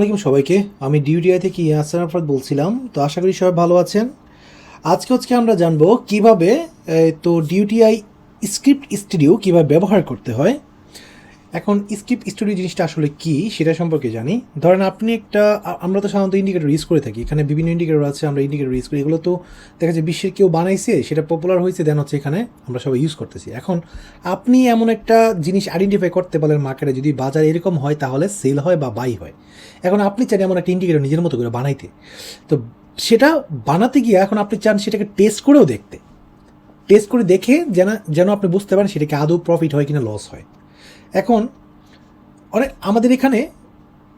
আসসালামু সবাইকে। আমি ডিউটিআই থেকে ইয়াসার আফরাদ বলছিলাম। তো আশা করি সবাই ভালো আছেন। আজকে আমরা জানবো কিভাবে ডিউটিআই স্ক্রিপ্ট স্টুডিও কীভাবে ব্যবহার করতে হয়। এখন স্ক্রিপ্ট স্টুডিও জিনিসটা আসলে কি সেটা সম্পর্কে জানি। ধরেন আপনি আমরা তো সাধারণত ইন্ডিকেটর ইউজ করে থাকি, এখানে বিভিন্ন ইন্ডিকেটর আছে, আমরা ইন্ডিকেটর ইউজ করি। এগুলো তো দেখা যায় বিশ্বের কেউ বানাইছে, সেটা পপুলার হয়েছে, দেন হচ্ছে এখানে আমরা সবাই ইউজ করতেছি। এখন আপনি এমন একটা জিনিস আইডেন্টিফাই করতে পারেন মার্কেটে, যদি বাজার এরকম হয় তাহলে সেল হয় বা বাই হয়। এখন আপনি চান এমন একটা ইন্ডিকেটর নিজের মতো করে বানাইতে, তো সেটা বানাতে গিয়ে এখন আপনি চান সেটাকে টেস্ট করেও দেখতে, টেস্ট করে দেখে যেন আপনি বুঝতে পারেন সেটাকে আদৌ প্রফিট হয় কিনা লস হয়। এখন আমাদের এখানে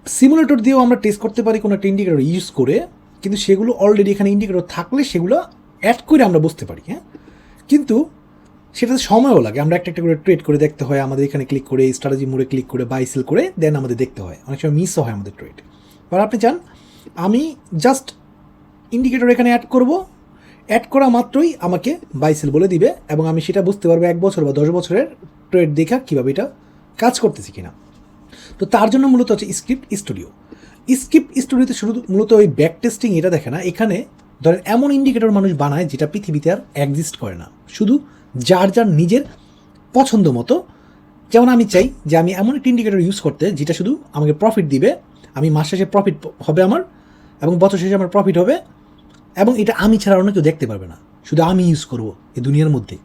সিমুলেটর দিয়েও আমরা টেস্ট করতে পারি কোনো একটা ইন্ডিকেটর ইউজ করে, কিন্তু সেগুলো অলরেডি এখানে ইন্ডিকেটর থাকলে সেগুলো অ্যাড করে আমরা বুঝতে পারি। হ্যাঁ, কিন্তু সেটাতে সময়ও লাগে, আমরা একটা করে ট্রেড করে দেখতে হয়, আমাদের এখানে ক্লিক করে স্ট্র্যাটেজি মোড়ে ক্লিক করে বাই সেল করে দেন আমাদের দেখতে হয়, অনেক সময় মিসও হয় আমাদের ট্রেড। বা আপনি চান আমি জাস্ট ইন্ডিকেটর এখানে অ্যাড করব, অ্যাড করা মাত্রই আমাকে বাই সেল বলে দিবে এবং আমি সেটা বুঝতে পারবো 1 বছর বা 10 বছরের ট্রেড দেখা কীভাবে এটা কাজ করতেছি কিনা। তো তার জন্য মূলত হচ্ছে স্ক্রিপ্ট স্টুডিও। স্ক্রিপ্ট স্টুডিওতে শুধু মূলত ওই ব্যাক টেস্টিং এটা দেখে না, এখানে ধরেন এমন ইন্ডিকেটর মানুষ বানায় যেটা পৃথিবীতে আর এক্সিস্ট করে না, শুধু যার নিজের পছন্দ মতো। যেমন আমি চাই যে আমি এমন একটা ইন্ডিকেটর ইউজ করতে যেটা শুধু আমাকে প্রফিট দিবে, আমি মাস শেষে প্রফিট হবে আমার, এবং বছর শেষে আমার প্রফিট হবে, এবং এটা আমি ছাড়া অন্য কেউ দেখতে পারবে না, শুধু আমি ইউজ করবো এই দুনিয়ার মধ্যে।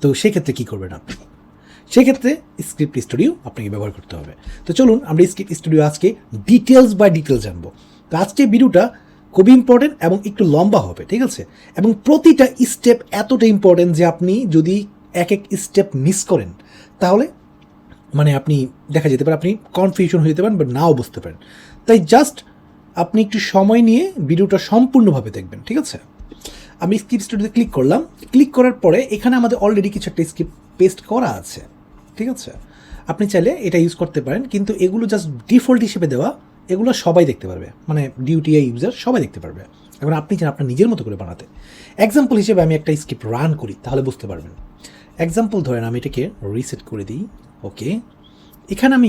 তো সেক্ষেত্রে কী করবেন আপনি? সেক্ষেত্রে স্ক্রিপ্ট স্টুডিও আপনাকে ব্যবহার করতে হবে। তো চলুন আমরা স্ক্রিপ্ট স্টুডিও আজকে ডিটেলস বাই ডিটেলস জানবো। তো আজকে ভিডিওটা খুবই ইম্পর্টেন্ট এবং একটু লম্বা হবে, ঠিক আছে? এবং প্রতিটা স্টেপ এতটা ইম্পর্টেন্ট যে আপনি যদি এক স্টেপ মিস করেন তাহলে আপনি দেখা যেতে পারে আপনি কনফিউশন হয়ে যেতে পারেন বা নাও বুঝতে পারেন। তাই জাস্ট আপনি একটু সময় নিয়ে ভিডিওটা সম্পূর্ণভাবে দেখবেন, ঠিক আছে? আমি স্ক্রিপ্ট স্টুডিওতে ক্লিক করলাম। ক্লিক করার পরে এখানে আমাদের অলরেডি কিছু একটা স্ক্রিপ্ট পেস্ট করা আছে, ঠিক আছে? আপনি চাইলে এটা ইউজ করতে পারেন, কিন্তু এগুলো জাস্ট ডিফল্ট হিসেবে দেওয়া, এগুলো সবাই দেখতে পারবে, ডিউটিআই ইউজার সবাই দেখতে পারবে। এখন আপনি চান আপনার নিজের মতো করে বানাতে। এক্সাম্পল হিসেবে আমি একটা স্ক্রিপ্ট রান করি, তাহলে বুঝতে পারবেন। এক্সাম্পল ধরেন আমি এটাকে রিসেট করে দিই। ওকে, এখানে আমি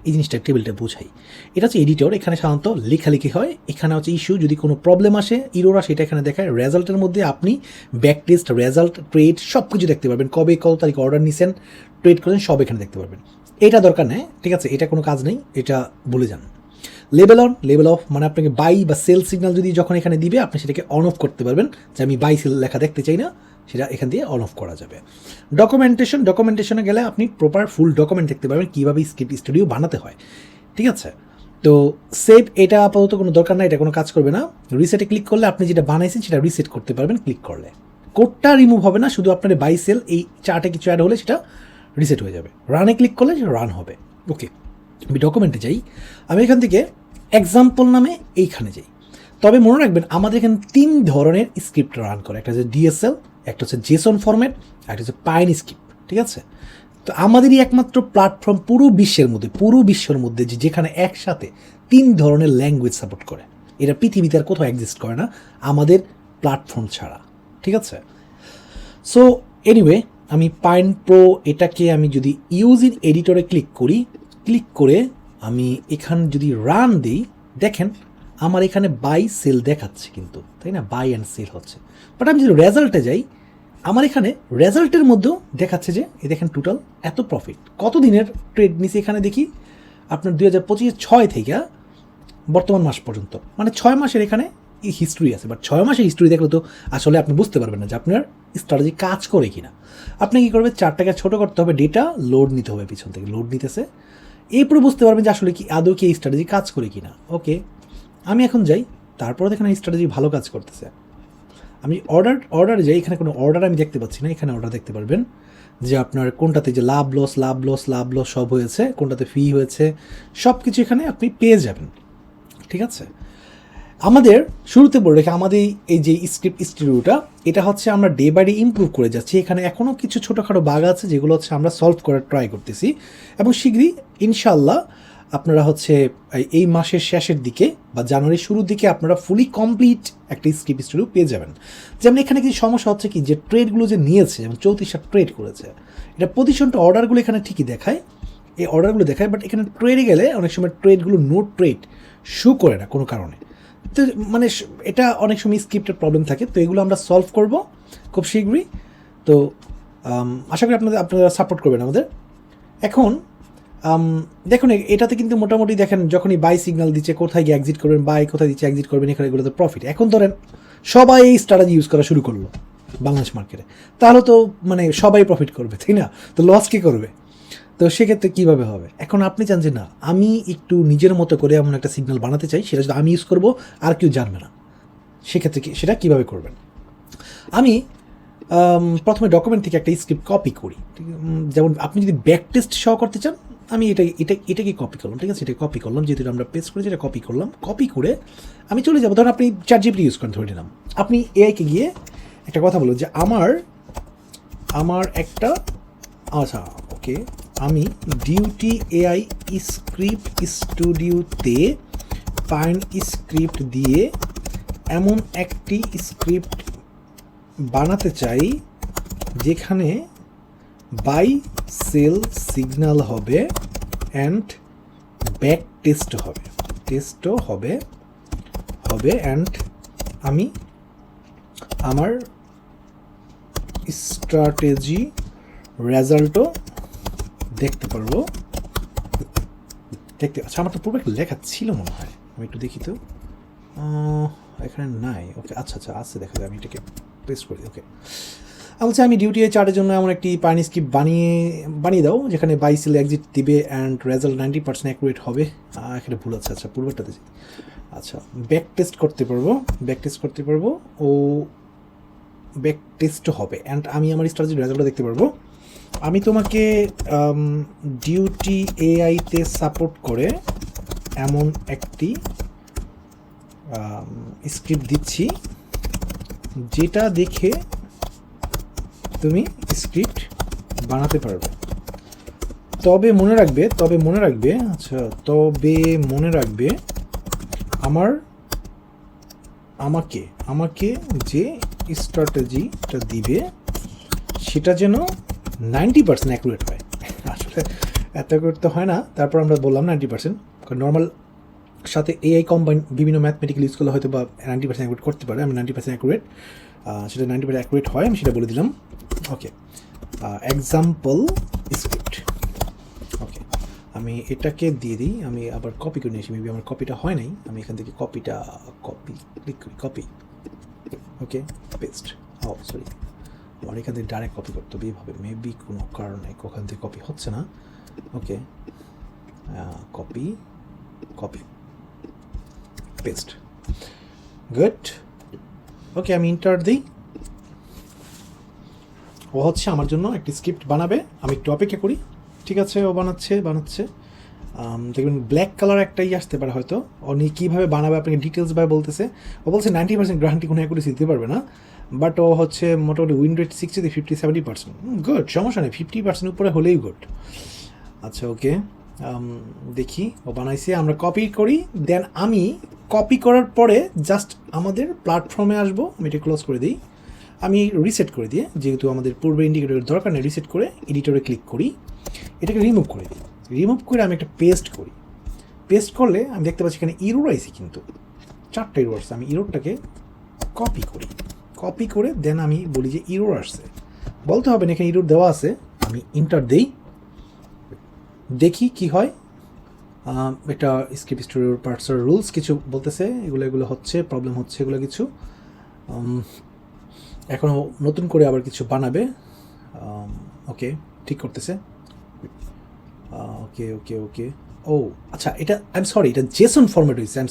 এই জিনিসটা টেবিলটা বোঝাই। এটা হচ্ছে এডিটর, এখানে সাধারণত লেখালেখি হয়। এখানে হচ্ছে ইস্যু, যদি কোনো প্রবলেম আসে, ইরোর আসে, এটা এখানে দেখায়। রেজাল্টের মধ্যে আপনি ব্যাক টেস্ট, রেজাল্ট, ট্রেড সব কিছু দেখতে পারবেন, কবে কত তারিখ অর্ডার নিছেন, ট্রেড করেন, সব এখানে দেখতে পারবেন। এটা দরকার নেই, ঠিক আছে? এটা কোনো কাজ নেই, এটা বলে যান। লেভেল অন, লেভেল অফ, আপনাকে বাই বা সেল সিগন্যাল যদি যখন এখানে দিবে আপনি সেটাকে অন অফ করতে পারবেন, যে আমি বাই সেল লেখা দেখতে চাই না, সেটা এখান দিয়ে অন অফ করা যাবে। ডকুমেন্টেশনে গেলে আপনি প্রপার ফুল ডকুমেন্ট দেখতে পারবেন কীভাবে স্ক্রিপ্ট স্টুডিও বানাতে হয়, ঠিক আছে? তো সেভ, এটা আপাতত কোনো দরকার না, এটা কোনো কাজ করবে না। রিসেটে ক্লিক করলে আপনি যেটা বানাইছেন সেটা রিসেট করতে পারবেন ক্লিক করলে। কোডটা রিমুভ হবে না, শুধু আপনার বাই সেল এই চার্টে কিছু অ্যাড হলে সেটা রিসেট হয়ে যাবে। রানে ক্লিক করলে সেটা রান হবে। ওকে, আমি ডকুমেন্টে যাই। আমি এখান থেকে এক্সাম্পল নামে এইখানে যাই। তবে মনে রাখবেন আমাদের এখানে 3 ধরনের স্ক্রিপ্ট রান করে, একটা হচ্ছে ডিএসএল, একটা হচ্ছে জেসন ফরম্যাট, একটা হচ্ছে পাইন স্ক্রিপ্ট, ঠিক আছে? তো আমাদেরই একমাত্র প্ল্যাটফর্ম পুরো বিশ্বের মধ্যে যেখানে একসাথে 3 ধরনের ল্যাঙ্গুয়েজ সাপোর্ট করে। এটা পৃথিবীতে আর কোথাও এক্সিস্ট করে না আমাদের প্ল্যাটফর্ম ছাড়া, ঠিক আছে? সো এনিওয়ে, আমি পাইন প্রো এটাকে আমি যদি ইউজ ইন এডিটরে ক্লিক করে আমি এখানে যদি রান দিই, দেখেন আমার এখানে বাই সেল দেখাচ্ছে কিন্তু, তাই না? বাই অ্যান্ড সেল হচ্ছে। বাট আমি যদি রেজাল্টে যাই, আমার এখানে রেজাল্টের মধ্যেও দেখাচ্ছে যে এই দেখেন টোটাল এত প্রফিট। কত দিনের ট্রেড নিচে এখানে দেখি আপনার 2025 6 থেকে বর্তমান মাস পর্যন্ত, 6 মাসের এখানে হিস্ট্রি আছে। বাট 6 মাসের হিস্ট্রি দেখলে তো আসলে আপনি বুঝতে পারবেন না যে আপনার স্ট্র্যাটেজি কাজ করে কিনা। আপনি কী করবেন, চারটাকে ছোটো করতে হবে, ডেটা লোড নিতে হবে, পিছন থেকে লোড নিতেছে, এরপরে বুঝতে পারবেন যে আসলে কি আদৌ কি এই স্ট্র্যাটেজি কাজ করে কিনা। ওকে, আমি এখন যাই, তারপরে দেখেন এই স্ট্র্যাটেজি ভালো কাজ করতেছে। আমি অর্ডার যাই, এখানে কোনো অর্ডার আমি দেখতে পাচ্ছি না। এখানে অর্ডার দেখতে পারবেন যে আপনার কোনটাতে যে লাভ লস সব হয়েছে, কোনটাতে ফি হয়েছে, সব কিছু এখানে আপনি পেয়ে যাবেন, ঠিক আছে? আমাদের শুরুতে বলে রেখে আমাদের এই যে স্ক্রিপ্ট স্টুডিওটা, এটা হচ্ছে আমরা ডে বাই ডে ইমপ্রুভ করে যাচ্ছি। এখানে এখনও কিছু ছোটোখাটো বাগ আছে যেগুলো হচ্ছে আমরা সলভ করার ট্রাই করতেছি, এবং শীঘ্রই ইনশাল্লাহ আপনারা হচ্ছে এই মাসের শেষের দিকে বা জানুয়ারির শুরুর দিকে আপনারা ফুলি কমপ্লিট একটা স্ক্রিপ্ট স্টুডিও পেয়ে যাবেন। যেমন এখানে কিছু সমস্যা হচ্ছে কি, যে ট্রেডগুলো যে নিয়েছে, যেমন 34টা ট্রেড করেছে, এটা প্রতিষ্ঠানটা অর্ডারগুলো এখানে ঠিকই দেখায়, এই অর্ডারগুলো দেখায়, বাট এখানে ট্রেডে গেলে অনেক সময় ট্রেডগুলো নো ট্রেড শো করে না কোনো কারণে। তো মানে এটা অনেক সময় স্ক্রিপ্টের প্রবলেম থাকে, তো এগুলো আমরা সলভ করব খুব শীঘ্রই। তো আশা করি আপনারা সাপোর্ট করবেন আমাদের। এখন দেখুন এটাতে কিন্তু মোটামুটি দেখেন যখনই বাই সিগন্যাল দিচ্ছে, কোথায় গিয়ে এক্সিট করবেন, বাই কোথায় দিচ্ছে এক্সিট করবেন, এখানে এগুলোতে প্রফিট। এখন ধরেন সবাই এই স্ট্র্যাটেজি ইউজ করা শুরু করলো বাংলাদেশ মার্কেটে, তাহলে তো মানে সবাই প্রফিট করবে, তাই না? তো লস কে করবে? তো সেক্ষেত্রে কীভাবে হবে? এখন আপনি চান যে না, আমি একটু নিজের মতো করে এমন একটা সিগন্যাল বানাতে চাই, সেটা যদি আমি ইউজ করবো আর কেউ জানবে না, সেক্ষেত্রে সেটা কীভাবে করবেন? আমি প্রথমে ডকুমেন্ট থেকে একটা স্ক্রিপ্ট কপি করি। যেমন আপনি যদি ব্যাক টেস্ট সহ করতে চান, আমি এটাকে কপি করলাম, ঠিক আছে? এটা কপি করলাম, যেহেতু আমরা পেস্ট করেছি, এটা কপি করলাম। কপি করে আমি চলে যাবো, ধরুন আপনি ChatGPT ইউজ করেন ধরে নিলাম, আপনি এআইকে গিয়ে একটা কথা বলুন যে আমার একটা আচ্ছা ওকে, আমি ডিউটি এআই স্ক্রিপ্ট স্টুডিওতে পাইন স্ক্রিপ্ট দিয়ে এমন একটি স্ক্রিপ্ট বানাতে চাই যেখানে বাই সেল সিগন্যাল হবে অ্যান্ড ব্যাক টেস্টও হবে অ্যান্ড আমি আমার স্ট্র্যাটেজি রেজাল্টও দেখতে পারবো। আচ্ছা, আমার তো পূর্বে একটা লেখা ছিল মনে হয়, আমি একটু দেখি তো, এখানে নাই। ওকে, আচ্ছা আছে, দেখা যায়। আমি এটাকে পেস্ট করি। ওকে, বলছে আমি ডিউটি চার্টের জন্য এমন একটি পাইন স্ক্রিপ্ট বানিয়ে দাও যেখানে বাই সেল এক্সিট দিবে অ্যান্ড রেজাল্ট 90% অ্যাকুরেট হবে। এখানে ভুল আছে। আচ্ছা, পূর্বেরটাতে আচ্ছা ব্যাক টেস্ট করতে পারবো ও ব্যাক টেস্টও হবে অ্যান্ড আমি আমার স্ট্র্যাটেজি রেজাল্টটা দেখতে পারবো। আমি তোমাকে ডিউটি এআইতে সাপোর্ট করে এমন একটি স্ক্রিপ্ট দিচ্ছি যেটা দেখে তুমি স্ক্রিপ্ট বানাতে পারবে। তবে মনে রাখবে আমাকে যে স্ট্র্যাটেজিটা দিবে সেটা যেন 90% অ্যাকুরেট হয়। আসলে এত করতে হয় না, তারপর আমরা বললাম 90%, কারণ নর্মাল সাথে এআই কম্বাইন বিভিন্ন ম্যাথমেটিক্যাল ইউজ করলে হয়তো বা 90% অ্যাকুরেট করতে পারে। আমি 90% অ্যাকুরেট, সেটা 90% অ্যাকুরেট হয়, আমি সেটা বলে দিলাম। ওকে, এক্সাম্পল স্ক্রিপ্ট। ওকে, আমি এটাকে দিয়ে দিই। আমি আবার কপি করে নিয়েছি, মেবি আমার কপিটা হয় নাই। আমি এখান থেকে কপি ক্লিক করি, কপি। ওকে, পেস্ট। সরি, আমার এখান থেকে ডাইরেক্ট কপি করতে হবে এইভাবে, মেবি কোনো কারণে ওখান থেকে কপি হচ্ছে না। ওকে, কপি পেস্ট, গুড। ওকে, আমি ইন্টার দিই। ও হচ্ছে আমার জন্য একটি স্ক্রিপ্ট বানাবে, আমি একটু অপেক্ষা করি। ঠিক আছে, ও বানাচ্ছে। দেখবেন ব্ল্যাক কালার একটাই আসতে পারে হয়তো। উনি কীভাবে বানাবে আপনাকে ডিটেলস ভাবে বলতেছে। ও বলছে 90% গ্যারান্টি কোনো অ্যাকুরেসি দিতে পারবে না, বাট ও হচ্ছে মোটামুটি উইন রেট 60-50-70%। গুড, সমস্যা নেই, 50% উপরে হলেই গুড। আচ্ছা, ওকে, দেখি ও বানাইছে। আমরা কপি করি, দেন আমি কপি করার পরে জাস্ট আমাদের প্ল্যাটফর্মে আসবো। আমি এটা ক্লোজ করে দিই। আমি রিসেট করে দিয়ে, যেহেতু আমাদের পূর্বে ইন্ডিকেটরের দরকার নেই, রিসেট করে এডিটরে ক্লিক করি, এটাকে রিমুভ করে দিই। রিমুভ করে আমি একটা পেস্ট করি। পেস্ট করলে আমি দেখতে পাচ্ছি এখানে ইরোর আইসি, কিন্তু 4টা ইরোর আসছে। আমি ইরোরটাকে কপি করে দেন আমি বলি যে ইরোর আসছে। বলতে হবে না এখানে ইরোর দেওয়া আছে। আমি ইন্টার দেই, দেখি কি হয়। এটা স্ক্রিপ্ট স্টুডিওর পার্টসের রুলস কিছু বলতেছে, এগুলো হচ্ছে প্রবলেম হচ্ছে, এগুলো কিছু এখনও নতুন করে আবার কিছু বানাবে। ওকে, ঠিক করতেছে। ওকে। ও আচ্ছা, এটা আই এম সরি, এটা জেসন ফরম্যাট হয়েছে। আই এম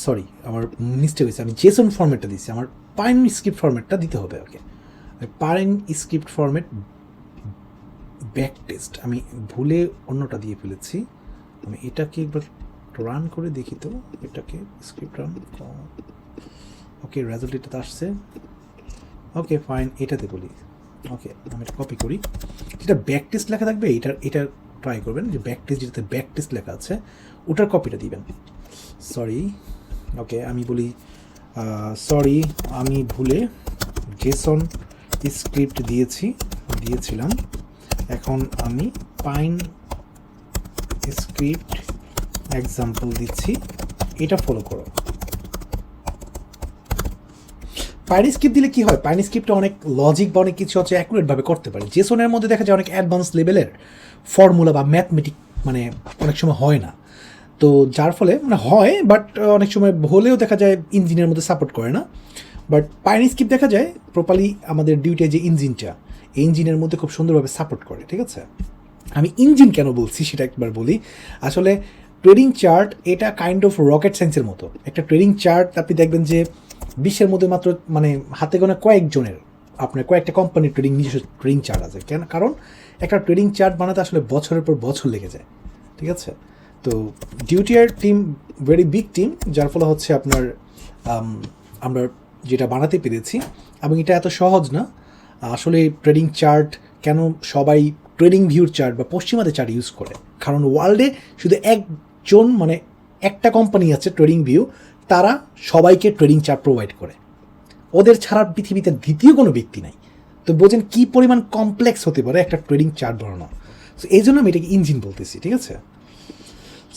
সরি, আমার মিস্টেক হয়েছে। আমি জেসন ফরম্যাটটা দিচ্ছি, আমার পাইন স্ক্রিপ্ট ফরম্যাটটা দিতে হবে। Okay, fine script format back test, আমি ভুলে অন্যটা দিয়ে ফেলেছি। আমি এটাকে একবার রান করে দেখি তো, এটাকে স্ক্রিপ্ট রান। ওকে, রেজাল্ট এটাতে আসছে। ওকে, ফাইন, এটাতে বলি। ওকে, আমি এটা কপি করি। যেটা ব্যাক টেস্ট লেখা থাকবে এটা ট্রাই করবেন, যে ব্যাক টেস্ট, যেটাতে ব্যাক টেস্ট লেখা আছে ওটার কপিটা দিবেন। সরি, ওকে, আমি বলি সরি, আমি ভুলে জেসন স্ক্রিপ্ট দিয়েছিলাম। এখন আমি পাইন স্ক্রিপ্ট এক্সাম্পল দিচ্ছি, এটা ফলো করো। পাইনি স্ক্রিপ্ট দিলে কি হয়, পাইনি স্ক্রিপ্টে অনেক লজিক বা অনেক কিছু হচ্ছে অ্যাকুরেটভাবে করতে পারে। জেসনের মধ্যে দেখা যায় অনেক অ্যাডভান্স লেভেলের ফর্মুলা বা ম্যাথমেটিক মানে অনেক সময় হয় না, তো যার ফলে মানে হয় বাট অনেক সময় হলেও দেখা যায় ইঞ্জিনের মধ্যে সাপোর্ট করে না। বাট পাইনি স্ক্রিপ্ট দেখা যায় প্রপারলি আমাদের ডিউটির যে ইঞ্জিনটা, এই ইঞ্জিনের মধ্যে খুব সুন্দরভাবে সাপোর্ট করে। ঠিক আছে, আমি ইঞ্জিন কেন বলছি সেটা একবার বলি। আসলে ট্রেডিং চার্ট এটা কাইন্ড অফ রকেট সায়েন্সের মতো। একটা ট্রেডিং চার্ট আপনি দেখবেন যে বিশ্বের মধ্যে মাত্র মানে হাতে গোনা কয়েকজনের, আপনার কয়েকটা কোম্পানির নিজস্ব ট্রেডিং চার্ট আছে। কেন? কারণ একটা ট্রেডিং চার্ট বানাতে আসলে বছরের পর বছর লেগে যায়। ঠিক আছে, তো ডিউটিআর টিম ভেরি বিগ টিম, যার ফলে হচ্ছে আপনার আমরা যেটা বানাতে পেরেছি। এবং এটা এত সহজ না আসলে ট্রেডিং চার্ট। কেন সবাই ট্রেডিং ভিউর চার্ট বা পশ্চিমাদের চার্ট ইউজ করে? কারণ ওয়ার্ল্ডে শুধু একজন মানে একটা কোম্পানি আছে ট্রেডিং ভিউ, তারা সবাইকে ট্রেডিং চার্ট প্রোভাইড করে। ওদের ছাড়া পৃথিবীতে দ্বিতীয় কোনো ব্যক্তি নাই। তো বোঝেন কী পরিমাণ কমপ্লেক্স হতে পারে একটা ট্রেডিং চার্ট বানানো। সো এই জন্য আমি এটাকে ইঞ্জিন বলতেছি। ঠিক আছে,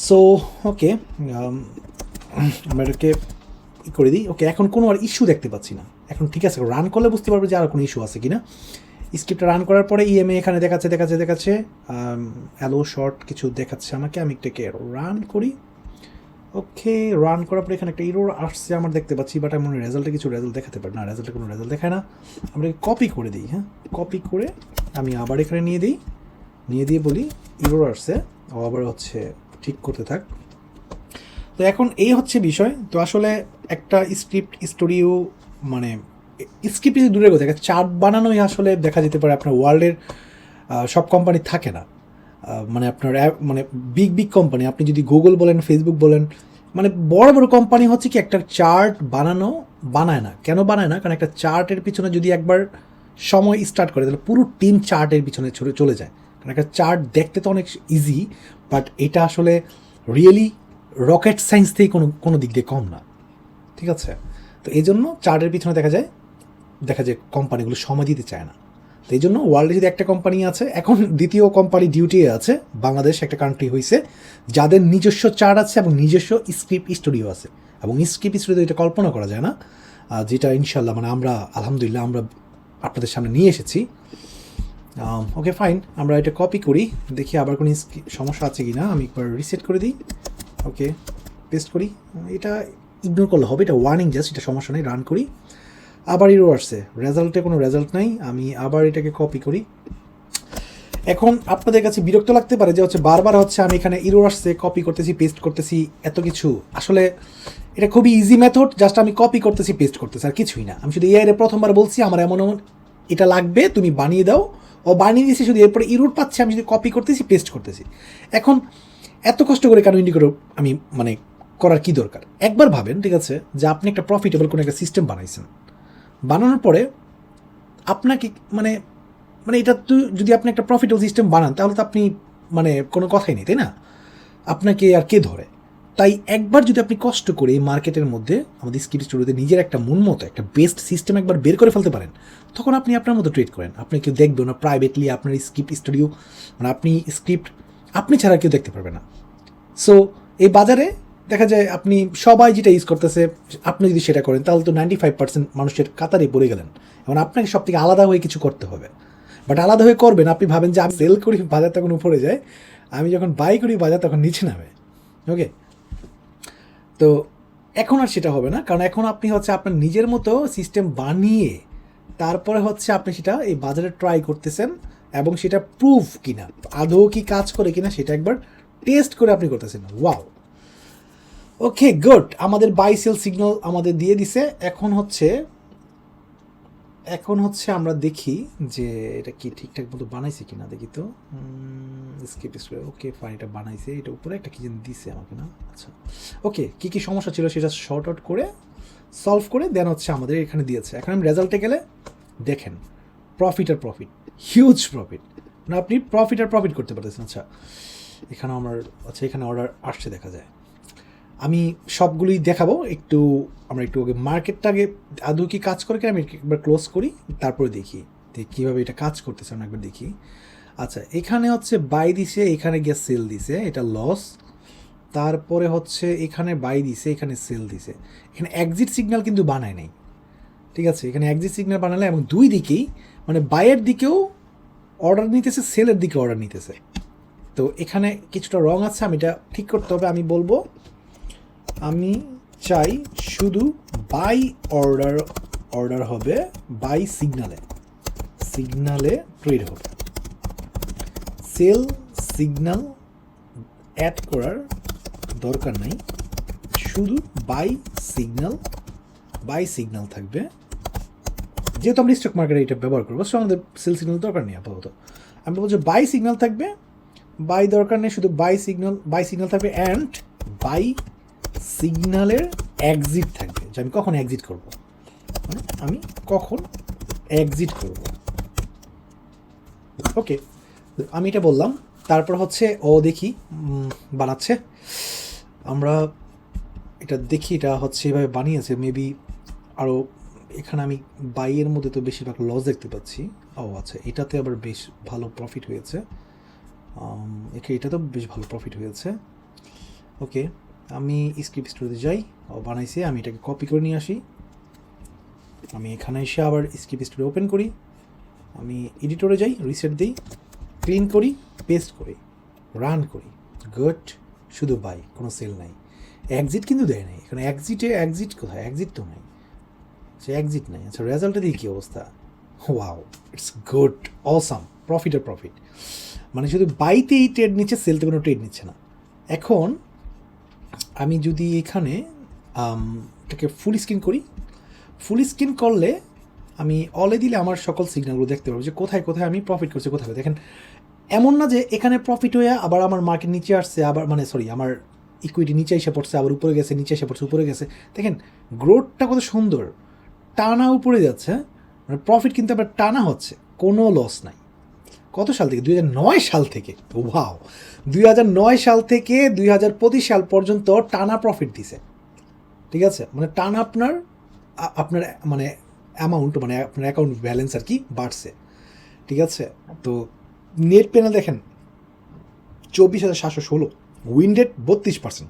সো ওকে, আমরা এটাকে করে দিই। ওকে, এখন কোনো আর ইস্যু দেখতে পাচ্ছি না এখন। ঠিক আছে, রান করলে বুঝতে পারবে যে আর কোনো ইস্যু আছে কিনা। স্ক্রিপ্টটা রান করার পরে ইএমএ এখানে দেখাচ্ছে অ্যালো শর্ট কিছু দেখাচ্ছে আমাকে। আমি এটাকে রান করি। ওকে, রান করার পরে এখানে একটা ইরোর আসছে আমার দেখতে পাচ্ছি, বাট আমি রেজাল্টে কিছু রেজাল্ট দেখাতে পারি না। রেজাল্টে কোনো রেজাল্ট দেখায় না। আমরা কপি করে দিই। হ্যাঁ, কপি করে আমি আবার এখানে নিয়ে দিয়ে বলি ইরোর আসছে, ও আবার হচ্ছে ঠিক করতে থাক। তো এখন এই হচ্ছে বিষয়। তো আসলে একটা স্ক্রিপ্ট স্টোরিও মানে স্ক্রিপ্ট যদি দূরে কথা, একটা চার্ট বানানোই আসলে দেখা যেতে পারে আপনার ওয়ার্ল্ডের সব কোম্পানি থাকে না। মানে আপনার মানে বিগ কোম্পানি, আপনি যদি গুগল বলেন, ফেসবুক বলেন, মানে বড় বড় কোম্পানি হচ্ছে কি একটা চার্ট বানায় না। কেন বানায় না? কারণ একটা চার্টের পিছনে যদি একবার সময় স্টার্ট করে তাহলে পুরো টিম চার্টের পিছনে চলে যায়। কারণ একটা চার্ট দেখতে তো অনেক ইজি, বাট এটা আসলে রিয়েলি রকেট সায়েন্স থেকে কোনো দিক দিয়ে কম না। ঠিক আছে, তো এই জন্য চার্টের পিছনে দেখা যায় কোম্পানিগুলো সময় দিতে চায় না। তো এই জন্য ওয়ার্ল্ডে যদি একটা কোম্পানি আছে, এখন দ্বিতীয় কোম্পানি ডিউটি আছে, বাংলাদেশ একটা কান্ট্রি হয়েছে যাদের নিজস্ব চার্ট আছে এবং নিজস্ব স্ক্রিপ্ট স্টুডিও আছে। এবং স্ক্রিপ্ট স্টুডিও এটা কল্পনা করা যায় না, যেটা ইনশাল্লাহ মানে আমরা আলহামদুলিল্লাহ আমরা আপনাদের সামনে নিয়ে এসেছি। ওকে ফাইন, আমরা এটা কপি করি, দেখি আবার কোনো সমস্যা আছে কি না। আমি একবার রিসেট করে দিই। ওকে, পেস্ট করি। এটা ইগনোর করলে হবে, এটা ওয়ার্নিং জাস্ট, এটা সমস্যা নেই। রান করি, আবার ইরো আসছে, রেজাল্টে কোনো রেজাল্ট নাই। আমি আবার এটাকে কপি করি। এখন আপনাদের কাছে বিরক্ত লাগতে পারে যে হচ্ছে বারবার হচ্ছে আমি এখানে ইরো আসছে, কপি করতেছি, পেস্ট করতেছি, এত কিছু। আসলে এটা খুবই ইজি মেথড, জাস্ট আমি কপি করতেছি, পেস্ট করতেছি, আর কিছুই না। আমি শুধু এআইরে প্রথমবার বলছি আমার এমন এটা লাগবে, তুমি বানিয়ে দাও, ও বানিয়ে দিয়েছি। শুধু এরপরে ইরোর পাচ্ছে, আমি শুধু কপি করতেছি, পেস্ট করতেছি। এখন এত কষ্ট করে কেন ইন্ডিকেটর আমি মানে করার কি দরকার? একবার ভাবেন, ঠিক আছে, যে আপনি একটা প্রফিটেবল কোনো একটা সিস্টেম বানাইছেন, বানানোর পরে আপনাকে মানে মানে এটা তো যদি আপনি একটা প্রফিটেবল সিস্টেম বানান তাহলে তো আপনি মানে কোনো কথাই নেই, তাই না? আপনাকে আর কে ধরে? তাই একবার যদি আপনি কষ্ট করে এই মার্কেটের মধ্যে আমাদের স্ক্রিপ্ট স্টুডিওতে নিজের একটা মন মতো একটা বেস্ট সিস্টেম একবার বের করে ফেলতে পারেন, তখন আপনি আপনার মতো ট্রেড করেন। আপনি কেউ দেখবেন না প্রাইভেটলি আপনার স্ক্রিপ্ট স্টুডিও, মানে আপনি স্ক্রিপ্ট আপনি ছাড়া কেউ দেখতে পারবে না। সো এই বাজারে দেখা যায় আপনি সবাই যেটা ইউজ করতেছে, আপনি যদি সেটা করেন তাহলে তো 95% মানুষের কাতারে পড়ে গেলেন। এবং আপনাকে সব থেকে আলাদা হয়ে কিছু করতে হবে। বাট আলাদা হয়ে করবেন, আপনি ভাবেন যে আমি সেল করি বাজার তখন উপরে যায়, আমি যখন বাই করি বাজার তখন নিচে নামে। ওকে, তো এখন আর সেটা হবে না, কারণ এখন আপনি হচ্ছে আপনার নিজের মতো সিস্টেম বানিয়ে তারপরে হচ্ছে আপনি সেটা এই বাজারে ট্রাই করতেছেন, এবং সেটা প্রুফ কিনা, আদৌ কি কাজ করে কিনা সেটা একবার টেস্ট করে আপনি করতেছেন। ওয়াও, ওকে গুড, আমাদের বাই সেল সিগন্যাল আমাদের দিয়ে দিছে। এখন হচ্ছে আমরা দেখি যে এটা কি ঠিকঠাক মতো বানাইছে কিনা, দেখি তো। স্কিপ স্কিপ, ওকে ফাইন, এটা বানাইছে। এটা উপরে একটা কি যেন দিছে আমাকে না? আচ্ছা, ওকে, কী সমস্যা ছিল সেটা শর্ট আউট করে সলভ করে দেন হচ্ছে আমাদের এখানে দিয়েছে। এখন আমি রেজাল্টে গেলে দেখেন প্রফিট, হিউজ প্রফিট, না আপনি প্রফিট করতে পারতেছেন। আচ্ছা, এখানে এখানে অর্ডার আসছে দেখা যায়। আমি সবগুলোই দেখাবো, আমরা একটু আগে মার্কেটটাকে আদৌ কি কাজ করে কিনা আমি একবার ক্লোজ করি, তারপরে দেখি কীভাবে এটা কাজ করতেছে আমরা একবার দেখি। আচ্ছা, এখানে হচ্ছে বাই দিছে, এখানে গিয়ে সেল দিছে, এটা লস। তারপরে হচ্ছে এখানে বাই দিছে, এখানে সেল দিছে, এখানে এক্সিট সিগন্যাল কিন্তু বানায় নাই, ঠিক আছে? এখানে এক্সিট সিগন্যাল বানালে এবং দুই দিকেই মানে বাইয়ের দিকেও অর্ডার নিতেছে, সেলের দিকে অর্ডার নিতেছে। তো এখানে কিছুটা রং আছে, আমি এটা ঠিক করতে হবে। আমি বলবো আমি চাই শুধু বাই অর্ডার হবে, বাই সিগনালে ট্রেড হবে, সেল সিগন্যাল অ্যাড করার দরকার নাই, শুধু বাই সিগন্যাল থাকবে। যেহেতু আমরা স্টক মার্কেটে এটা ব্যবহার করবো, সো আমাদের সেল সিগন্যাল দরকার নেই আপাতত। আমি বলছি বাই সিগন্যাল থাকবে, বাই দরকার নেই, শুধু বাই সিগন্যাল থাকবে, অ্যান্ড বাই সিগন্যালের এক্সিট থাকবে, যে আমি কখন এক্সিট করব, মানে আমি কখন এক্সিট করব। ওকে, আমি এটা বললাম। তারপর হচ্ছে ও দেখি বানাচ্ছে, আমরা এটা দেখি, এটা হচ্ছে এভাবে বানিয়েছে মেবি আরও। এখানে আমি বাইয়ের মধ্যে তো বেশিরভাগ লস দেখতে পাচ্ছি। ও আচ্ছা, এটাতে আবার বেশ ভালো প্রফিট হয়েছে, এটা তো বেশ ভালো প্রফিট হয়েছে। ওকে, আমি স্ক্রিপ্ট স্টোরিতে যাই, ও বানাইছে, আমি এটাকে কপি করে নিয়ে আসি। আমি এখানে এসে আবার স্ক্রিপ্ট স্টোরি ওপেন করি, আমি এডিটরে যাই, রিসেট দিই, ক্লিন করি, পেস্ট করি, রান করি, গুড। শুধু বাই, কোনো সেল নাই, এক্সিট কিন্তু দেয় নাই এখানে। এক্সিট কোথায়? এক্সিট তো নাই, সে এক্সিট নাই। আচ্ছা, রেজাল্টে দিয়ে কী অবস্থা? Wow, it's good, awesome, profit. মানে শুধু বাইতেই ট্রেড নিচ্ছে, সেলতে কোনো ট্রেড নিচ্ছে না। এখন আমি যদি এখানে এটাকে ফুল স্ক্রিন করি, ফুল স্ক্রিন করলে আমি অলে দিলে আমার সকল সিগন্যালগুলো দেখতে পাবো, যে কোথায় আমি প্রফিট করছি, কোথায়। দেখেন, এমন না যে এখানে প্রফিট হয়ে আবার আমার মার্কেট নিচে আসছে, আবার আমার ইকুইটি নিচে এসে পড়ছে, আবার উপরে গেছে, নিচে এসে পড়ছে, উপরে গেছে। দেখেন গ্রোথটা কত সুন্দর, টানা উপরে যাচ্ছে, মানে প্রফিট কিন্তু আবার টানা হচ্ছে, কোনো লস নাই। কত সাল থেকে? 2009 সাল থেকে। ওয়াও, 2009 সাল থেকে 2025 সাল পর্যন্ত টানা প্রফিট দিছে, ঠিক আছে? মানে টানা আপনার মানে অ্যামাউন্ট, মানে আপনার অ্যাকাউন্ট ব্যালেন্স আর কি বাড়ছে, ঠিক আছে? তো নেট পেনা দেখেন 24,716, উইন্ডেড 32%,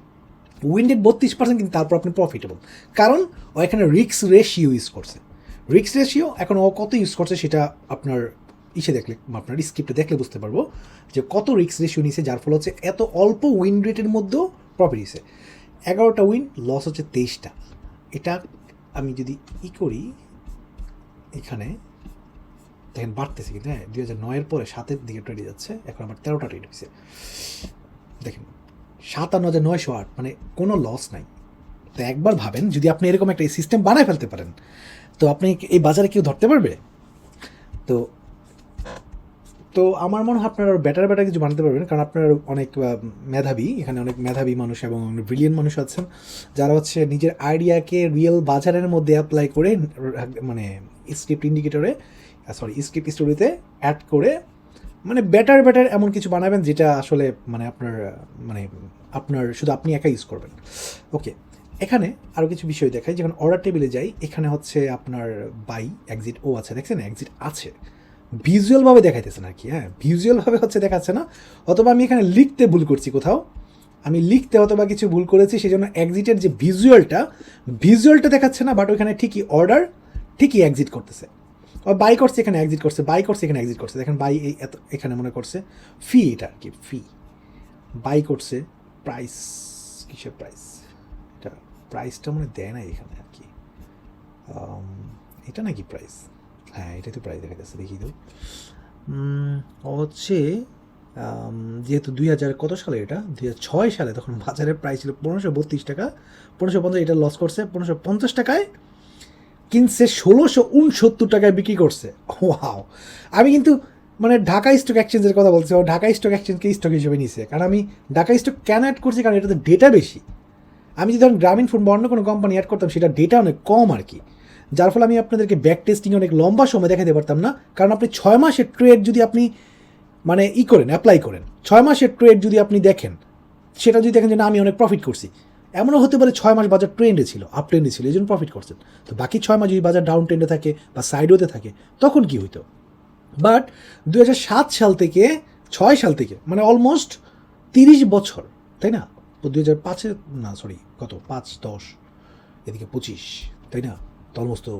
কিন্তু তারপর আপনি প্রফিটেবল, কারণ ও এখানে রিস্ক রেশিও ইউজ করছে। এখন ও কত ইউজ করছে সেটা আপনার দেখলে, আপনার স্ক্রিপ্টে দেখলে বুঝতে পারবো যে কত রিস্ক রেশিও নিছে, যার ফলে হচ্ছে এত অল্প উইন রেটের মধ্যেও প্রফিট দিছে। 11টা উইন, লস হচ্ছে 23টা। এটা আমি যদি করি, এখানে দেখেন বাড়তেছে কিন্তু, হ্যাঁ 2009-এর পরে 7-এর দিকে ট্রেডে যাচ্ছে, এখন আবার 13টা ট্রেড হয়েছে। দেখেন 57,908, মানে কোনো লস নাই। তো একবার ভাবেন, যদি আপনি এরকম একটা সিস্টেম বানায় ফেলতে পারেন, তো আপনি এই বাজারে কেউ ধরতে পারবে? তো আমার মনে হয় আপনারা বেটার কিছু বানাতে পারবেন, কারণ আপনারা অনেক মেধাবী, এখানে অনেক মেধাবী মানুষ এবং ব্রিলিয়েন্ট মানুষ আছেন, যারা হচ্ছে নিজের আইডিয়াকে রিয়েল বাজারের মধ্যে অ্যাপ্লাই করে, মানে স্ক্রিপ্ট স্টোরিতে অ্যাড করে, মানে বেটার এমন কিছু বানাবেন যেটা আসলে মানে আপনার শুধু আপনি একা ইউজ করবেন। ওকে, এখানে আরও কিছু বিষয় দেখাই, যখন অর্ডার টেবিলে যাই, এখানে হচ্ছে আপনার বাই, এক্সিট, ও আছে, দেখছেন এক্সিট আছে, ভিজুয়ালভাবে দেখাইতেছে না কি, হ্যাঁ ভিজুয়ালভাবে হচ্ছে দেখাচ্ছে না, অথবা আমি এখানে লিখতে ভুল করছি কোথাও, আমি লিখতে অথবা কিছু ভুল করেছি, সেই জন্য এক্সিটের যে ভিজুয়ালটা দেখাচ্ছে না, বাট ওইখানে ঠিকই অর্ডার, ঠিকই এক্সিট করতেছে। বাই করছে, এখানে এক্সিট করছে, বাই করছে, এখানে এক্সিট করছে। দেখেন বাই এখানে মনে করছে ফি, এটা আর কি ফি, বাই করছে, প্রাইস, কিসের প্রাইস, এটা প্রাইসটা মনে দেয় না এখানে আর কি, এটা নাকি প্রাইস, হ্যাঁ এটাই তো প্রাইস দেখা যাচ্ছে, দেখি তো হচ্ছে যেহেতু 2000 কত সালে, এটা 2006 সালে, তখন বাজারের প্রাইস ছিল 1532 টাকা, 1550, এটা লস করছে 1550 টাকায়, কিনছে 1669 টাকায় বিক্রি করছে। ওয়াও, আমি কিন্তু মানে ঢাকা স্টক এক্সচেঞ্জের কথা বলছি, ও ঢাকা স্টক এক্সচেঞ্জকে স্টক হিসেবে নিছে, কারণ আমি ঢাকা স্টক কেন অ্যাড করছি, কারণ এটাতে ডেটা বেশি। আমি যদি ধরেন গ্রামীণ ফোন বা অন্য কোনো কোম্পানি অ্যাড করতাম, সেটা ডেটা অনেক কম আর কি, যার ফলে আমি আপনাদেরকে ব্যাক টেস্টিং অনেক লম্বা সময় দেখাতে পারতাম না। কারণ আপনি 6 মাসের ট্রেড যদি আপনি মানে অ্যাপ্লাই করেন, 6 মাসের ট্রেড যদি আপনি দেখেন, সেটা যদি দেখেন যে না আমি অনেক প্রফিট করছি, এমনও হতে পারে 6 মাস বাজার ট্রেন্ডে ছিল, আপ ট্রেন্ডে ছিল, এই জন্য প্রফিট করছেন। তো বাকি 6 মাস যদি বাজার ডাউন ট্রেন্ডে থাকে বা সাইডওতে থাকে, তখন কি হইতো? বাট 2007 সাল থেকে 6 সাল থেকে, মানে অলমোস্ট 30 বছর, তাই না, 2005-এর না সরি কত 5-10 এদিকে 25, তাই না? তো অলমোস্ট তো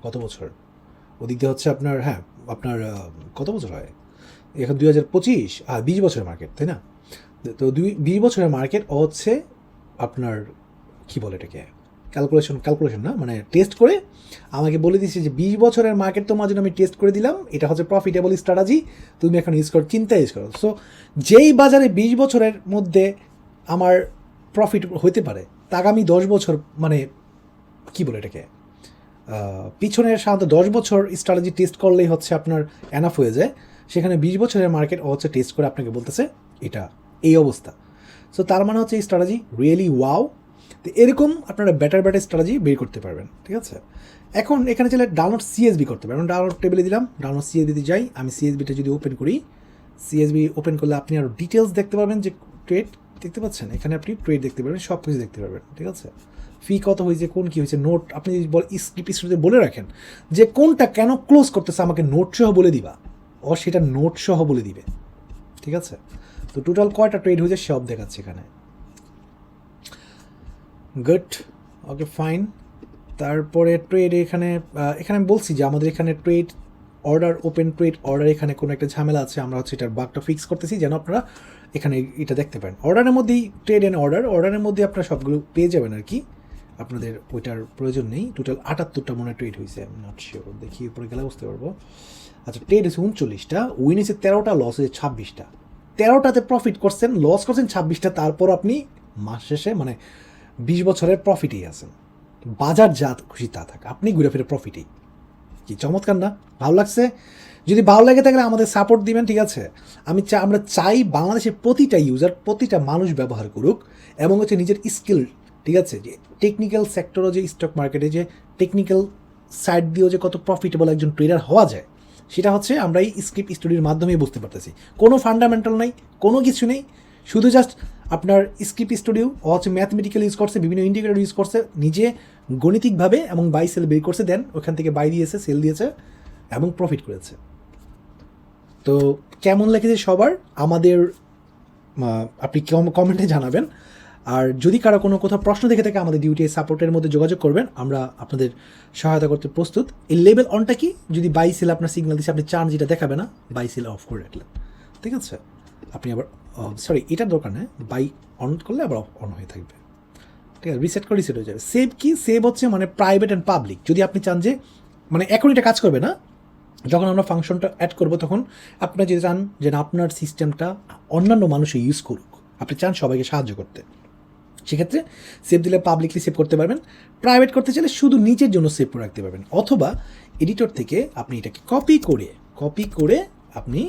কত বছর ওদিক দিয়ে হচ্ছে আপনার, হ্যাঁ আপনার কত বছর হয় এখন 2025, 20 বছরের মার্কেট, তাই না? তো 20 বছরের মার্কেট হচ্ছে আপনার কী বলে এটাকে ক্যালকুলেশন না, মানে টেস্ট করে আমাকে বলে দিচ্ছে যে 20 বছরের মার্কেট তোমার জন্য আমি টেস্ট করে দিলাম, এটা হচ্ছে প্রফিটেবল স্ট্র্যাটেজি, তুমি এখন ইউজ করো, চিন্তা ইউজ করো। সো যেই বাজারে 20 বছরের মধ্যে আমার প্রফিট হতে পারে তা আগামী 10 বছর, মানে কী বলে এটাকে পিছনের সাধারণত 10 বছর স্ট্র্যাটেজি টেস্ট করলেই হচ্ছে আপনার এনাফ হয়ে যায়, সেখানে 20 বছরের মার্কেট হচ্ছে টেস্ট করে আপনাকে বলতেছে এটা এই অবস্থা। সো তার মানে হচ্ছে এই স্ট্র্যাটেজি রিয়েলি ওয়াও। তো এরকম আপনারা বেটার স্ট্র্যাটেজি বের করতে পারবেন, ঠিক আছে? এখন এখানে চাইলে ডাউনলোড সিএসবি করতে পারবেন। ডাউনলোড টেবিলে দিলাম, ডাউনলোড সিএসবিতে যাই, আমি সিএসবিটা যদি ওপেন করি, সিএসবি ওপেন করলে আপনি আরও ডিটেলস দেখতে পারবেন, যে ট্রেড দেখতে পাচ্ছেন, এখানে আপনি ট্রেড দেখতে পারবেন, সব কিছু দেখতে পারবেন, ঠিক আছে? ফি কত হয়েছে, কোন কী হয়েছে, নোট আপনি যদি স্ক্রিপ্ট স্টুডিওতে বলে রাখেন যে কোনটা কেন ক্লোজ করতেছে, আমাকে নোট সহ বলে দিবা, ও সেটা নোট সহ বলে দিবে, ঠিক আছে? তো টোটাল কয়টা ট্রেড হয়েছে সব দেখাচ্ছে এখানে। Good, okay fine. তারপরে ট্রেড এখানে আমি বলছি যে আমাদের এখানে trade order, open trade order, এখানে কোনো একটা ঝামেলা আছে, আমরা হচ্ছে এটার বাগটা ফিক্স করতেছি যেন আপনারা এখানে এটা দেখতে পারেন। অর্ডারের মধ্যেই ট্রেড অ্যান্ড অর্ডারের মধ্যে আপনারা সবগুলো পেয়ে যাবেন আর কি, আপনাদের ওইটার প্রয়োজন নেই। টোটাল 78টা মনে ট্রেড হয়েছে, আমি নট শিওর, দেখি উপরে গেলে বুঝতে পারবো। আচ্ছা, ট্রেড হয়েছে 39টা, উইন হয়েছে 13টা, লস হয়েছে 26টা। 13টাতে প্রফিট করছেন, লস করছেন 26টা, তারপর আপনি মাস শেষে মানে 20 বছরের প্রফিটেই আছেন। বাজার যা খুশি তা থাক, আপনি ঘুরে ফিরে প্রফিটেই। কি চমৎকার না? ভালো লাগছে? যদি ভালো লাগে থাকলে আমাদের সাপোর্ট দিবেন, ঠিক আছে? আমরা চাই বাংলাদেশের প্রতিটা ইউজার, প্রতিটা মানুষ ব্যবহার করুক এবং হচ্ছে নিজের স্কিল, ঠিক আছে, যে টেকনিক্যাল সেক্টরও, যে স্টক মার্কেটে যে টেকনিক্যাল সাইড দিয়েও যে কত প্রফিটেবল একজন ট্রেডার হওয়া যায়, সেটা হচ্ছে আমরা এই স্ক্রিপ্ট স্টুডিওর মাধ্যমেই বুঝতে পারতেছি। কোনো ফান্ডামেন্টাল নাই, কোনো কিছু নেই, শুধু জাস্ট আপনার স্ক্রিপ্ট স্টুডিও হচ্ছে ম্যাথমেটিক্যাল ইউজ করছে, বিভিন্ন ইন্ডিকেটর ইউজ করছে, নিজে গণিতিকভাবে এবং বাই সেল বের করছে, দেন ওখান থেকে বাই দিয়েছে, সেল দিয়েছে এবং প্রফিট করেছে। তো কেমন লেগেছে সবার আমাদের আপনি কমেন্টে জানাবেন। আর যদি কারো কোনো কোথাও প্রশ্ন দেখে থাকে আমাদের ডিউটিআই সাপোর্টের মধ্যে যোগাযোগ করবেন, আমরা আপনাদের সহায়তা করতে প্রস্তুত। এই লেভেল অনটা কি, যদি বাই সেল আপনার সিগন্যাল দিচ্ছে, আপনি চান যেটা দেখাবে না, বাই সেল অফ করে রাখলেন, ঠিক আছে? আপনি আবার সরি এটার দরকার নেই, বাই অন করলে আবার অন হয়ে থাকবে, ঠিক আছে? রিসেট করে রিসেট হয়ে যাবে। সেভ কি, সেভ হচ্ছে মানে প্রাইভেট অ্যান্ড পাবলিক। যদি আপনি চান যে মানে এখন এটা কাজ করবে না, যখন আমরা ফাংশনটা অ্যাড করব তখন আপনি যদি চান যে আপনার সিস্টেমটা অন্যান্য মানুষই ইউজ করুক, আপনি চান সবাইকে সাহায্য করতে, সেক্ষেত্রে সেভ দিলে পাবলিকলি সেভ করতে পারবেন। প্রাইভেট করতে চাইলে শুধু নিজের জন্য সেভ করে রাখতে পারবেন, অথবা এডিটর থেকে আপনি এটাকে কপি করে আপনি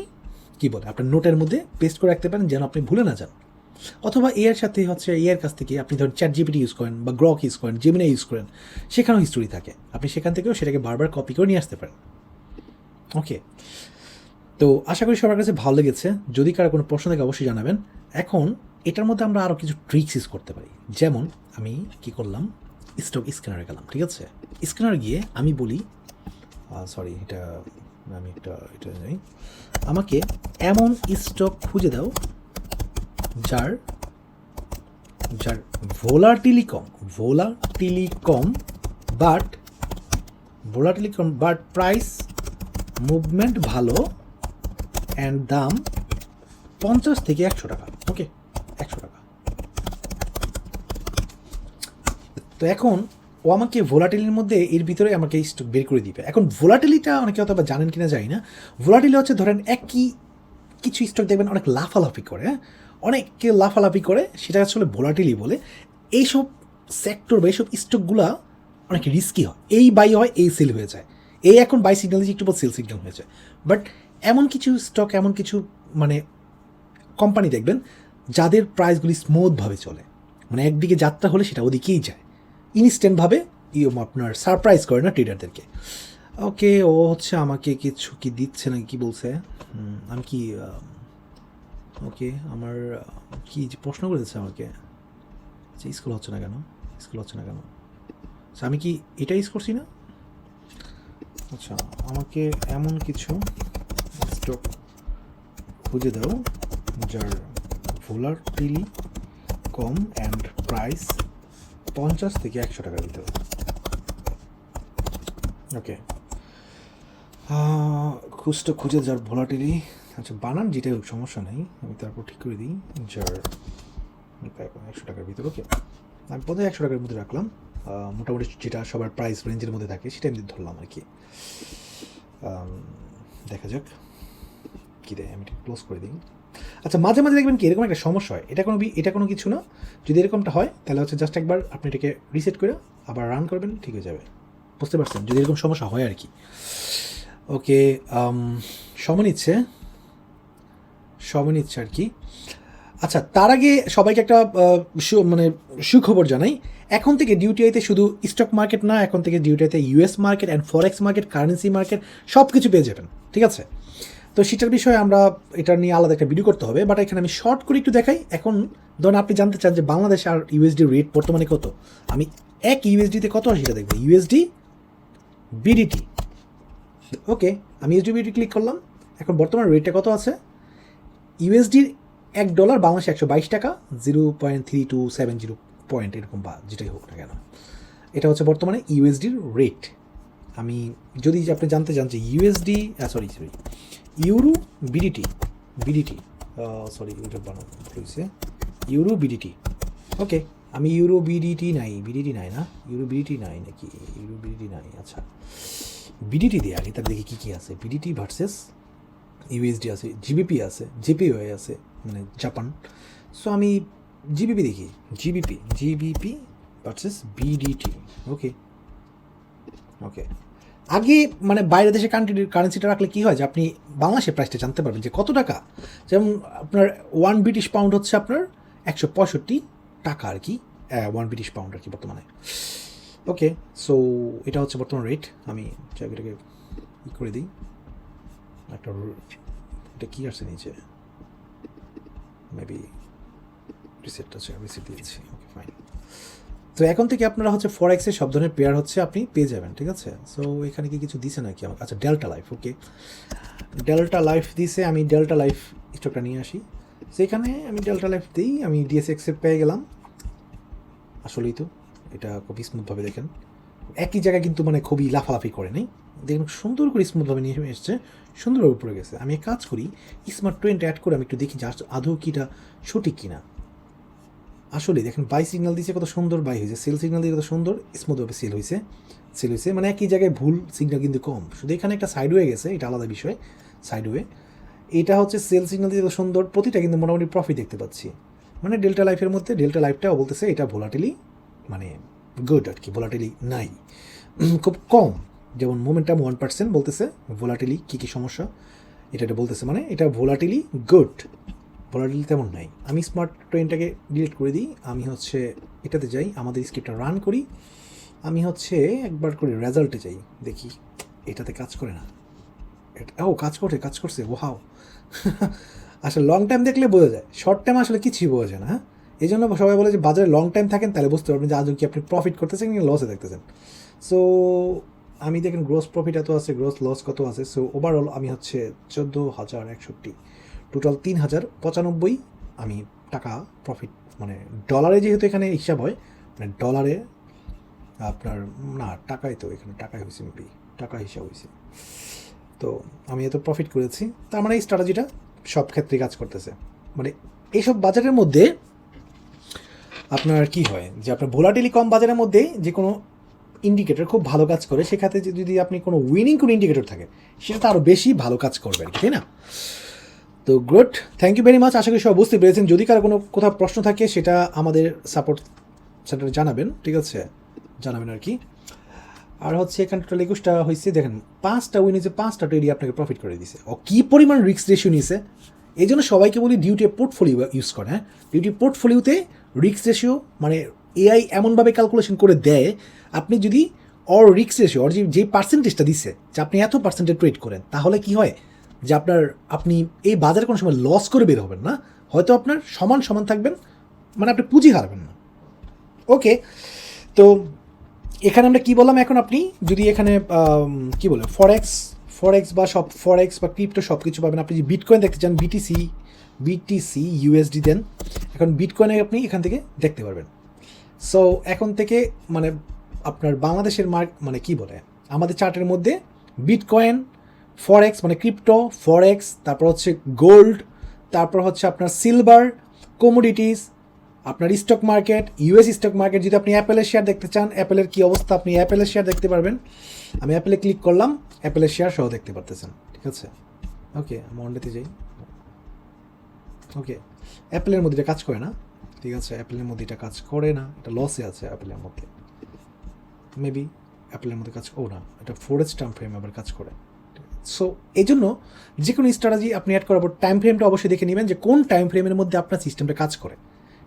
কী বলে আপনার নোটের মধ্যে পেস্ট করে রাখতে পারেন যেন আপনি ভুলে না যান। অথবা এর সাথে হচ্ছে এর কাছ থেকে আপনি ধরুন চ্যাট জিপিটি ইউজ করেন বা গ্রক ইউজ করেন, জেমিনাই ইউজ করেন, সেখানেও হিস্টোরি থাকে, আপনি সেখান থেকেও সেটাকে বারবার কপি করে নিয়ে আসতে পারেন। ওকে, তো আশা করি সবার কাছে ভালো লেগেছে। যদি কারো কোনো প্রশ্ন থাকে অবশ্যই জানাবেন। এখন এটার মধ্যে আমরা আরও কিছু ট্রিক্স ইউজ করতে পারি, যেমন আমি কি করলাম, স্টক স্ক্যানারে গেলাম, ঠিক আছে? স্ক্যানার গিয়ে আমি বলি সরি এটা আমি এটা যাই, আমাকে এমন স্টক খুঁজে দাও যার ভোলাটিলি কম বাট প্রাইস মুভমেন্ট ভালো অ্যান্ড দাম 50 থেকে 100 টাকা। ওকে, 100 টাকা। তো এখন ও আমাকে ভোলাটিলির মধ্যে এর ভিতরে আমাকে স্টক বের করে দিবে। এখন ভোলাটিলিটা অনেকে হয়তো বা জানেন কিনা জানি না। ভোলাটিলি হচ্ছে ধরেন একই কিছু স্টক দেখবেন অনেক লাফালাফি করে, হ্যাঁ, অনেকে লাফালাফি করে, সেটা আসলে ভোলাটিলি বলে। এইসব সেক্টর বা এইসব স্টকগুলা অনেক রিস্কি হয়, এই বাই হয় এই সেল হয়ে যায়, এই এখন বাই সিগন্যাল দিচ্ছে একটু পর সেল সিগন্যাল হয়ে যায়। বাট এমন কিছু স্টক, এমন কিছু মানে কোম্পানি দেখবেন যাদের প্রাইসগুলি স্মুথভাবে চলে, মানে একদিকে যাত্রা হলে সেটা ওদিকেই যায়, ইনস্ট্যান্টভাবে আপনার সারপ্রাইজ করে না ট্রেডারদেরকে। ওকে, ও হচ্ছে আমাকে কিছু কি দিচ্ছে না, কি বলছে, আমি কি ওকে আমার কি প্রশ্ন করেছে আমাকে, আচ্ছা স্কুল হচ্ছে না কেন, আচ্ছা আমি কি এটা ইউজ করছি না? আচ্ছা, আমাকে এমন কিছু স্টক খুঁজে দাও যার ভোলাটিলি কম অ্যান্ড প্রাইস 50 থেকে 100 টাকার ভিতরে। ওকে, খুঁজে যার ভোলাটিলি, আচ্ছা বানান যেটা হোক সমস্যা নেই, আমি তারপর ঠিক করে দিই যার 100 টাকার ভিতরে। ওকে, আমি বোধহয় 100 টাকার মধ্যে রাখলাম, মোটামুটি যেটা সবার প্রাইস রেঞ্জের মধ্যে থাকে সেটা আমি ধরলাম আর কি। দেখা যাক কী দেয়, আমি ক্লোজ করে দিই। আচ্ছা, মাঝে মাঝে দেখবেন কি এরকম একটা সমস্যা হয়, এটা কোনো কিছু না, যদি এরকমটা হয় তাহলে হচ্ছে জাস্ট একবার আপনি এটাকে রিসেট করে আবার রান করবেন, ঠিক হয়ে যাবে। বুঝতে পারছেন যদি এরকম সমস্যা হয় আর কি। ওকে, সময় নিচ্ছে আর কি। আচ্ছা, তার আগে সবাইকে একটা মানে সুখবর জানাই, এখন থেকে ডিউটিআইতে শুধু স্টক মার্কেট না, এখন থেকে ডিউটিআইতে US market and forex market, currency market সব কিছু পেয়ে যাবেন, ঠিক আছে? তো সেটার বিষয়ে আমরা এটা নিয়ে আলাদা একটা ভিডিও করতে হবে, বাট এখানে আমি শর্ট করে একটু দেখাই। এখন ধরুন আপনি জানতে চান যে বাংলাদেশ আর ইউএসডি রেট বর্তমানে কত, আমি এক ইউএসডিতে কত সেটা দেখবো, ইউএসডি বিডিটি। ওকে, আমি ইউএসডি বিডিটি ক্লিক করলাম, এখন বর্তমান রেটটা কত আছে, ইউএসডির $1 বাংলাদেশে 122 টাকা 0.3270 পয়েন্ট এরকম বা যেটাই হোক না কেন, এটা হচ্ছে বর্তমানে ইউএসডির রেট। আমি যদি আপনি জানতে চান যে USD sorry euro BDT sorry ওইটা বানানো হয়েছে ইউরো বিডিটি। ওকে, আমি ইউরো বিডিটি নাই না, ইউরো বিডিটি নাই নাকি, ইউরো বিডিটি নাই। আচ্ছা, বিডিটি দিয়ে আগে তার দেখি কী কী আছে, বিডিটি ভার্সেস ইউএসডি আছে, জিবিপি আছে, জেপিওয়াই আছে মানে জাপান। সো আমি জিবিপি দেখি, জিবিপি ভার্সেস বিডিটি। ওকে, আগে মানে বাইরের দেশে কান্ট্রির কারেন্সিটা রাখলে কী হয় যে আপনি বাংলাদেশের প্রাইসটা জানতে পারবেন যে কত টাকা। যেমন আপনার 1 ব্রিটিশ পাউন্ড হচ্ছে আপনার 165 টাকা আর কি, 1 ব্রিটিশ পাউন্ড আর কি বর্তমানে। ওকে, সো এটা হচ্ছে বর্তমান রেট। আমি জায়গাটাকে ই করে দিই, একটা এটা কী আসছে নিচে, মেবি রিসেট দিয়েছি। ওকে, ফাইন। তো এখন থেকে আপনারা হচ্ছে ফরেক্সের সব ধরনের পেয়ার হচ্ছে আপনি পেয়ে যাবেন, ঠিক আছে? সো এখানে কি কিছু দিছে নাকি আমাকে? আচ্ছা, ডেল্টা লাইফ। ওকে, ডেল্টা লাইফ দিছে, আমি ডেল্টা লাইফ স্টকটা নিয়ে আসি। সেখানে আমি ডেল্টা লাইফ দিই, আমি ডিএসএক্সে পেয়ে গেলাম। আসলেই তো এটা খুবই স্মুথভাবে দেখেন, একই জায়গায় কিন্তু মানে খুবই লাফালাফি করে নেই, দেখুন সুন্দর করে স্মুথভাবে নিয়ে এসছে, সুন্দরভাবে উপরে গেছে। আমি এক কাজ করি, স্মার্ট ট্রেন্ড অ্যাড করে আমি একটু দেখি যে আদৌ কিটা সঠিক কিনা। আসলে দেখেন বাই সিগন্যাল দিয়েছে, কত সুন্দর বাই হয়েছে, সেল সিগন্যাল দিয়ে কত সুন্দর স্মুথভাবে সেল হয়েছে, মানে একই জায়গায় ভুল সিগন্যাল কিন্তু কম, শুধু এখানে একটা সাইড ওয়ে গেছে, এটা আলাদা বিষয়। সাইড ওয়ে এটা হচ্ছে সেল সিগন্যাল দিয়ে কত সুন্দর, প্রতিটা কিন্তু মোটামুটি প্রফিট দেখতে পাচ্ছি। মানে ডেল্টা লাইফের মধ্যে ডেল্টা লাইফটাও বলতেছে এটা ভোলাটিলি মানে গুড আর কি, ভোলাটিলি নাই, খুব কম। যেমন মোমেন্টাম 1% বলতেছে, ভোলাটিলি কী সমস্যা এটা বলতেছে, মানে এটা ভোলাটিলি গুড, ভোলাটিলি তেমন নাই। আমি স্মার্ট ট্রেনটাকে ডিলিট করে দিই, আমি হচ্ছে এটাতে যাই, আমাদের স্ক্রিপ্টটা রান করি, আমি হচ্ছে একবার করে রেজাল্টে যাই, দেখি এটাতে কাজ করে না। কাজ করছে ওয়াও। আসলে লং টাইম দেখলে বোঝা যায়, শর্ট টাইম আসলে কিছুই বোঝা যায় না। হ্যাঁ, এই জন্য সবাই বলে যে বাজারে লং টাইম থাকেন তাহলে বুঝতে পারবেন যে আজও কি আপনি প্রফিট করতেছেন কি লসে দেখতেছেন। সো আমি দেখেন গ্রোস প্রফিট এত আছে, গ্রোস লস কত আছে। সো ওভারঅল আমি হচ্ছে 14,061, টোটাল 3,095 আমি টাকা প্রফিট, মানে ডলারে যেহেতু এখানে হিসাব হয়, মানে ডলারে আপনার না টাকাই, তো এখানে টাকাই হয়েছে, মেবি টাকা হিসাব হয়েছে। তো আমি এত প্রফিট করেছি, তার মানে এই স্ট্র্যাটেজিটা সব ক্ষেত্রে কাজ করতেছে। মানে এইসব বাজারের মধ্যে আপনার কি হয় যে আপনার ভোলাটিলি কম বাজারের মধ্যে যে কোনো ইন্ডিকেটর খুব ভালো কাজ করে, সেক্ষেত্রে যদি আপনি কোনো উইনিং কোনো ইন্ডিকেটর থাকে সেটা তো আরও বেশি ভালো কাজ করবে আর কি, তাই না? তো good, thank you very much. আশা করি সব বুঝতে পেরেছেন। যদি কারো কোনো কোথাও প্রশ্ন থাকে সেটা আমাদের সাপোর্ট সেন্টারে জানাবেন, ঠিক আছে? জানাবেন আর কি। আর হচ্ছে এখানে টোটাল 21টা হয়েছে, দেখেন 5টা উইন হয়েছে, 5টা ট্রেডই আপনাকে প্রফিট করে দিয়েছে। ও কী পরিমাণ রিস্ক রেশিও নিয়েছে, এই জন্য সবাইকে বলি ডিউটি পোর্টফোলিও ইউজ করে। হ্যাঁ, ডিউটি পোর্টফোলিওতে রিস্ক রেশিও মানে এআই এমনভাবে ক্যালকুলেশন করে দেয়, আপনি যদি রিস্ক রেশিও যে পার্সেন্টেজটা দিচ্ছে যে আপনি এত পার্সেন্টে ট্রেড করেন, তাহলে কি হয় যে আপনি এই বাজারে কোনো সময় লস করে বের হবেন না, হয়তো আপনার সমান থাকবেন, মানে আপনি পুঁজি হারবেন না। ওকে, তো এখানে আমরা কি বললাম, এখন আপনি যদি এখানে কি বলে ফরেক্স বা ফরেক্স বা ক্রিপ্টো সব কিছু পাবেন। আপনি যে বিটকয়েন দেখতে চান, বিটিসি ইউএসডি দেন, এখন বিটকয়েনে আপনি এখান থেকে দেখতে পারবেন। সো এখন থেকে মানে আপনার বাংলাদেশের মানে কি বলে, আমাদের চার্টের মধ্যে বিটকয়েন, ফরেক্স মানে ক্রিপ্টো, ফরেক্স, তারপর হচ্ছে গোল্ড, তারপর হচ্ছে আপনার সিলভার, কমোডিটিস, আপনার stock market, US stock market. যদি আপনি অ্যাপেলের শেয়ার দেখতে চান, অ্যাপেলের কী অবস্থা, আপনি অ্যাপেলের শেয়ার দেখতে পারবেন। আমি অ্যাপেলে ক্লিক করলাম, অ্যাপেলের শেয়ার সহ দেখতে পারতেছেন, ঠিক আছে। ওকে, মন্ডেতে যাই। ওকে, অ্যাপেলের মধ্যে এটা কাজ করে না, ঠিক আছে, অ্যাপেলের মধ্যে এটা কাজ করে না, এটা লসে আছে অ্যাপেলের মধ্যে। মেবি অ্যাপেলের মধ্যে কাজ, ও না, এটা 4H টাইম ফ্রেম আবার কাজ করে। সো এই জন্য যে কোনো স্ট্র্যাটেজি আপনি অ্যাড করার পর টাইম ফ্রেমটা অবশ্যই দেখে নেবেন যে কোন টাইম ফ্রেমের মধ্যে আপনার সিস্টেমটা কাজ করে।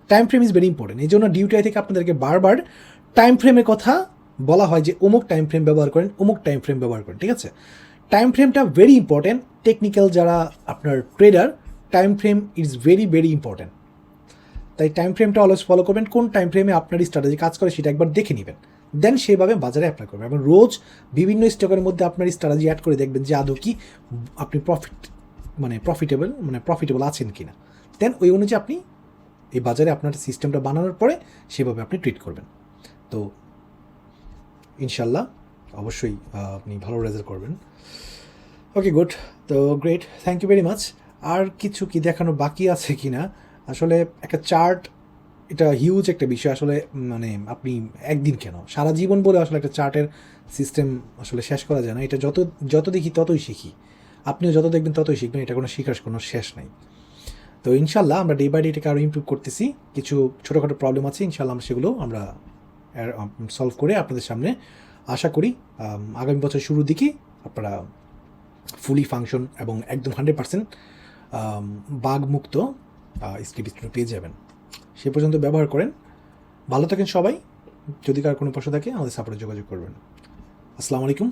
Time frame is very important. এই জন্য ডিউটিআই থেকে আপনাদেরকে বারবার টাইম ফ্রেমের কথা বলা হয় যে অমুক টাইম ফ্রেম ব্যবহার করেন, অমুক টাইম ফ্রেম ব্যবহার করেন, ঠিক আছে। টাইম ফ্রেমটা ভেরি ইম্পর্টেন্ট। টেকনিক্যাল যারা আপনার trader, time frame is very very important. তাই টাইম ফ্রেমটা অলওয়েজ ফলো করবেন। কোন টাইম ফ্রেমে আপনার স্ট্র্যাটেজি কাজ করে সেটা একবার দেখে নেবেন, দেন সেভাবে বাজারে অ্যাপ্লাই করবেন। এবং রোজ বিভিন্ন স্টকের মধ্যে আপনার স্ট্র্যাটেজি অ্যাড করে দেখবেন যে আদৌ কি আপনি প্রফিটেবল আছেন কি না। দেন ওই অনুযায়ী আপনি এই বাজারে আপনার সিস্টেমটা বানানোর পরে সেভাবে আপনি ট্রিট করবেন। তো ইনশাল্লাহ অবশ্যই আপনি ভালো রেজাল্ট করবেন। ওকে, গুড, তো great, thank you very much. আর কিছু কি দেখানো বাকি আছে কি না, আসলে একটা চার্ট, এটা হিউজ একটা বিষয় আসলে, মানে আপনি একদিন কেন, সারা জীবন বলে আসলে একটা চার্টের সিস্টেম আসলে শেষ করা যায় না। এটা যত দেখি ততই শিখি, আপনিও যত দেখবেন ততই শিখবেন, এটা কোনো শেখার কোনো শেষ নাই। তো ইনশাল্লাহ আমরা ডে বাই ডে এটাকে আরও ইমপ্রুভ করতেছি। কিছু ছোটোখাটো প্রবলেম আছে, ইনশাল্লাহ আমরা সেগুলো আমরা সলভ করে আপনাদের সামনে আশা করি আগামী বছর শুরুর দিকে আপনারা ফুলি ফাংশন এবং একদম 100% বাগমুক্ত স্ক্রিপ্ট স্টুডিও পেয়ে যাবেন। সে পর্যন্ত ব্যবহার করেন। ভালো থাকেন সবাই। যদি কার কোনো প্রশ্ন থাকে আমাদের সাপোর্টে যোগাযোগ করবেন। আসসালামু আলাইকুম।